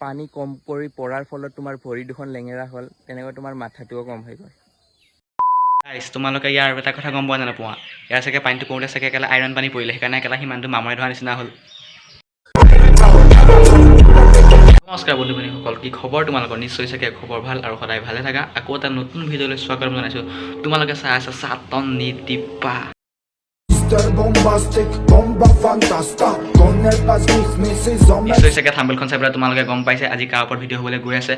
পানী কম কৰি পৰাৰ ফলত তোমাৰ ভৰি দুখন লেঙেৰা হ'ল, তেনেকৈ তোমাৰ মাথাটোও কম হৈ গ'ল। তোমালোকে ইয়াৰ এটা কথা গম পোৱা নে নোপোৱা? ইয়াৰ চাগে পানীটো পৰোঁতে চাগে একেলা আইৰণ পানী পৰিলে, সেইকাৰণে একেলা সিমানটো মামৰে ধৰা নিচিনা হ'ল। নমস্কাৰ বন্ধু বান্ধৱীসকল, কি খবৰ তোমালোকৰ? নিশ্চয় চাগে খবৰ ভাল আৰু সদায় ভালে থাকা। আকৌ এটা নতুন ভিডিঅ'লৈ স্বাগতম জনাইছোঁ। তোমালোকে চাই আছা চাতন নীতিপা। নিশ্চয় চাগে থাম্বনেইলখন চাই পেলাই তোমালোকে গম পাইছে আজি কাৰ ওপৰত ভিডিঅ' হ'বলৈ গৈ আছে।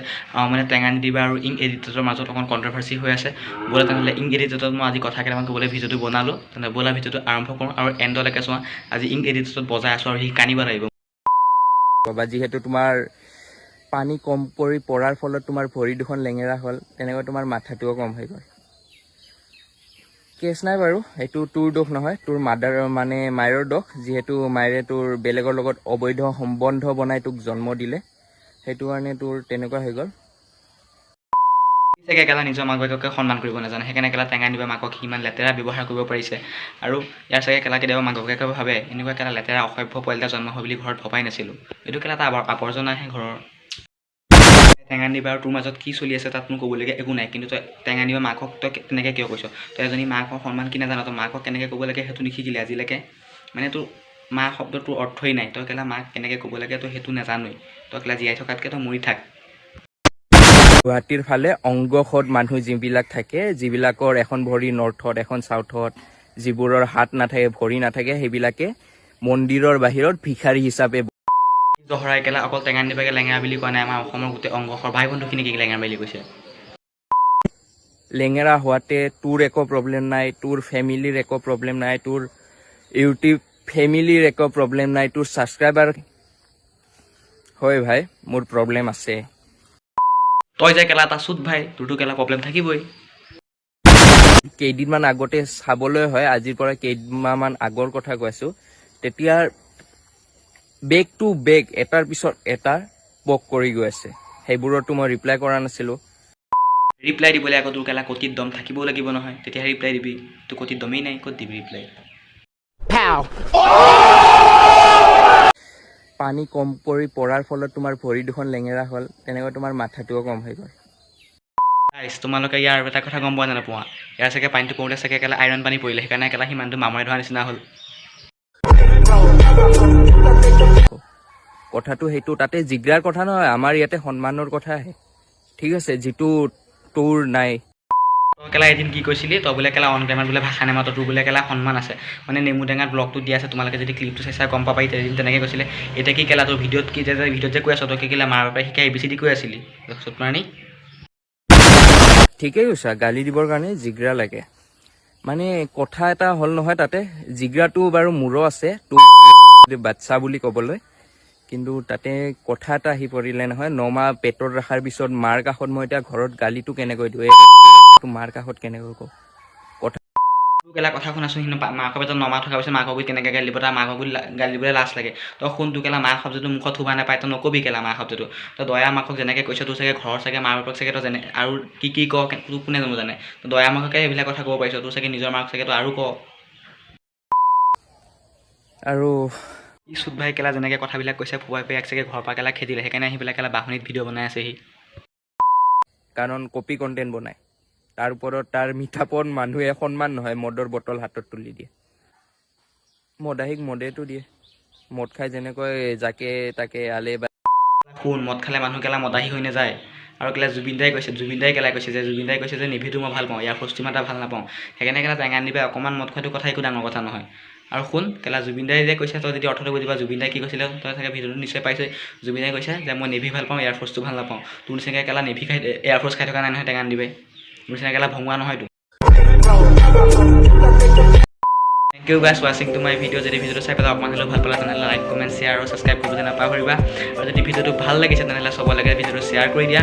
মানে টেঙানীদিবা আৰু ইং এডিটৰৰ মাজত অকণ কণ্ট্ৰভাৰ্চি হৈ আছে। ব'লা তেনেহ'লে ইং এডিটৰত মই আজি কথা কেইটামান ক'বলৈ ভিডিঅ'টো বনালোঁ। তেনেহ'লে ব'লা ভিডিঅ'টো আৰম্ভ কৰোঁ আৰু এণ্ডলৈকে চোৱা। আজি ইং এডিটৰত বজাই আছোঁ আৰু সি কান্দিব লাগিব। যিহেতু তোমাৰ পানী কম কৰি পৰাৰ ফলত তোমাৰ ভৰি দুখন লেঙেৰা হ'ল, তেনেকৈ তোমাৰ মাথাটোও কম হৈ গ'ল। কেছ নাই বাৰু, এইটো তোৰ দোষ নহয়, তোৰ মায়েৰ দোষ। যিহেতু মায়েৰে তোৰ বেলেগৰ লগত অবৈধ সম্বন্ধ বনাই তোক জন্ম দিলে, সেইটো কাৰণে তোৰ তেনেকুৱা হৈ গ'ল। চাগে একেলা নিজৰ মাক বাপেকে সন্মান কৰিব নাজানে, সেইকাৰণে একেলা টেঙানীবা মাকক ইমান লেতেৰা ব্যৱহাৰ কৰিব পাৰিছে। আৰু ইয়াৰ চাগে একেলা কেতিয়াবা মাক বাপেকে ভাবে এনেকুৱা একেলা লেতেৰা অসভ্য পোৱালি এটা জন্ম হয় বুলি ঘৰত ভবাই নাছিলোঁ। এইটো কেলা এটা আৱৰ্জনাহে ঘৰৰ। টেঙানীবা আৰু তোৰ মাজত কি চলি আছে তাত মোৰ ক'বলগীয়া একো নাই, কিন্তু তই টেঙানীবা মাকক তই তেনেকৈ কিয় কৈছ? তই এজনী মাকৰ সন্মান কি নাজান? তই মাকক কেনেকৈ ক'ব লাগে সেইটো নিশিকিলি আজিলৈকে। মানে তোৰ মা শব্দটোৰ অৰ্থই নাই। তই কেলা মাক কেনেকৈ ক'ব লাগে তই সেইটো নাজানোৱেই। তই কেলা জীয়াই থকাতকৈ তই মৰি থাক। গুৱাহাটীৰ ফালে অংগসৎ মানুহ যিবিলাক থাকে, যিবিলাকৰ এখন ভৰি নৰ্থত এখন চাউথত, যিবোৰৰ হাত নাথাকে ভৰি নাথাকে, সেইবিলাকে মন্দিৰৰ বাহিৰত ভিক্ষাৰী হিচাপে জহৰাই কেলা অকল টেঙানীবাকে লেঙেৰা বুলি কোৱা নাই, আমাৰ অসমৰ গোটেই অংগসৰ ভাই বন্ধুখিনিক লেঙেৰা বুলি কৈছে। লেঙেৰা হোৱাতে তোৰ একো প্ৰব্লেম নাই, তোৰ ফেমিলিৰ একো প্ৰব্লেম নাই, তোৰ ইউটিউব ফেমিলিৰ একো প্ৰব্লেম নাই, তোৰ ছাবস্ক্ৰাইবাৰ হয় ভাই, মোৰ প্ৰব্লেম আছে। তই যে কেলা এটা চুত ভাই, তোৰতো কেলা প্ৰব্লেম থাকিবই। কেইদিনমান আগতে চাবলৈ হয়, আজিৰ পৰা কেইমাহমান আগৰ কথা কৈছোঁ, তেতিয়া বেক টু বেক এটাৰ পিছত এটা পক কৰি গৈ আছে। সেইবোৰতো মই ৰিপ্লাই কৰা নাছিলোঁ। ৰিপ্লাই দিবলৈ আকৌ তোৰ কেলা কটিত দম থাকিবও লাগিব নহয়, তেতিয়াহে ৰিপ্লাই দিবি। তোৰ কটিত দমেই নাই, ক'ত দিবি ৰিপ্লাই? পানী কম কৰি পৰাৰ ফলত তোমাৰ ভৰি দুখন লেঙেৰা হ'ল, তেনেকৈ তোমাৰ মাথাটোও কম হৈ গ'ল। তোমালোকে ইয়াৰ এটা কথা গম পোৱা নে নোপোৱা? ইয়াৰ চাগে পানীটো পৰোঁতে চাগে একেলা আইৰণ পানী পৰিলে, সেইকাৰণে একেলা সিমানটো মামৰে ধৰা নিচিনা হ'ল। কথাটো সেইটো, তাতে জিজ্ঞাৰ কথা নহয়, আমাৰ ইয়াতে সন্মানৰ কথা আহে। ঠিক আছে, যিটো তোৰ নাই। তই কেলা এদিন কি কৈছিলি? তই বোলে কেলা অন কেমেৰাত বোলে ভাষা নেমাত, তোৰ বোলে কেলা সন্মান আছে। মানে নেমু টেঙাত ব্লগটো দি আছে, তোমালোকে যদি ক্লিপটো চাই গম পাবা। এদিন তেনেকৈ কৈছিলে। এতিয়া কি কেলা তোৰ ভিডিঅ'ত কি ভিডিঅ'ত যে কৈ আছ, তই কি কেলা মাৰ বাপেৰে শিকাই ABCD কৈ আছিলি? চুতমাৰানি। ঠিকেই কৈছা, গালি দিবৰ কাৰণে জিগৰা লাগে। মানে কথা এটা হ'ল নহয়, তাতে জিগৰাটো বাৰু মোৰো আছে, তোৰ বাচ্চা বুলি ক'বলৈ। কিন্তু তাতে কথা এটা আহি পৰিলে নহয়, 9 মাহ পেটত ৰখাৰ পিছত মাৰ কাষত মই এতিয়া ঘৰত গালিটো কেনেকৈ দিওঁ? মাৰ কাষত কেনেকৈ কওঁ? কেলা কথা শুনাচোন, মাকৰ পেটত 9 মাহ থকাৰ পিছত মাকক কেনেকৈ গালি দিব? তাৰ মাকক গালি দিবলৈ লাজ লাগে। তই শুনটো কেলা মা শব্দটো মুখত শুবা নাপায়, তই নকবি কেলা মা শব্দটো। তই দয়া মাকক যেনেকৈ কৈছ, তোৰ চাগে ঘৰৰ চাগে মা বাপেক চাগে তই যেনে আৰু কি ক তোৰ কোনে জানে? তই দয়া মাককে এইবিলাক কথা ক'ব পাৰিছ, তোৰ চাগে নিজৰ মাক চাগে তই আৰু ক। আৰু ই চুত ভাই কেলা যেনেকৈ কথাবিলাক কৈছে, ফুৱাই পেয়াক চাগে ঘৰৰ পৰা কেলা খেদিলে, সেইকাৰণে আহি পেলাই কেলা বাহনিত ভিডিঅ' বনাই আছেহি। কাৰণ কপি কণ্টেণ্ট বনায়। তাৰ ওপৰত তাৰ মিঠাপন মানুহে সন্মান নহয়, মদৰ বটল হাতত তুলি দিয়ে। মদাহীক মদেটো দিয়ে, মদ খাই যেনেকৈ যাকে তাকে আলে বা শুন, মদ খালে মানুহ কেলা মদাহী হৈ নাযায়। আৰু কেলা জুবিন দাই কৈছে যে নিভিটো মই ভাল পাওঁ, ইয়াৰ ফষ্টি মাতা ভাল নাপাওঁ। সেইকাৰণে কেলা টেঙানীবাই অকণমান মদ খোৱাটো কথা একো ডাঙৰ কথা নহয়। আৰু শুন, কেলা জুবিন দাই যে কৈছে, তই যদি অৰ্থটো বুজিবা, জুবিন দাই কি কৈছিলে তই চাগে ভিডিঅ'টো নিশ্চয় পাইছে। জুবিন দাই কৈছে যে মই নেভি ভাল পাওঁ, এয়াৰফৰ্চটো ভাল নাপাওঁ। তোৰ নিচিনাকৈ কেলা নেভি খাই এয়াৰফৰ্চ খাই থকা নাই নহয় টেঙানীবাই। তোৰ নিচিনা কেলা ভঙুৱা নহয়তো। Thank you guys watching to my video. যদি ভিডিঅ'টো চাই পেলাই অকণমান হ'লেও ভাল পালা, তেনেহ'লে লাইক কমেণ্ট শ্বেয়াৰ আৰু ছাবস্ক্ৰাইব কৰিবলৈ নাপাহৰিবা। আৰু যদি ভিডিঅ'টো ভাল লাগিছে তেনেহ'লে চবলৈকে ভিডিঅ'টো শ্বেয়াৰ কৰি দিয়া।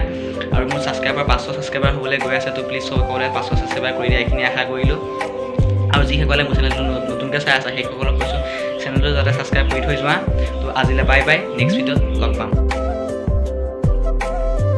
আৰু মোৰ ছাবস্ক্ৰাইবাৰ 500 ছাবস্ক্ৰাইবাৰ হ'বলৈ গৈ আছে, তো প্লিজ সকলোৱে 500 ছাবস্ক্ৰাইবাৰ কৰি দিয়া, এইখিনি আশা কৰিলোঁ। আৰু যিসকলে মোৰ চেনেলটো নতুনকৈ চাই আছে সেইসকলক কৈছোঁ চেনেলটো যাতে ছাবস্ক্ৰাইব কৰি থৈ যোৱা। তো আজিলৈ বাই বাই, নেক্সট ভিডিঅ'ত লগ পাম।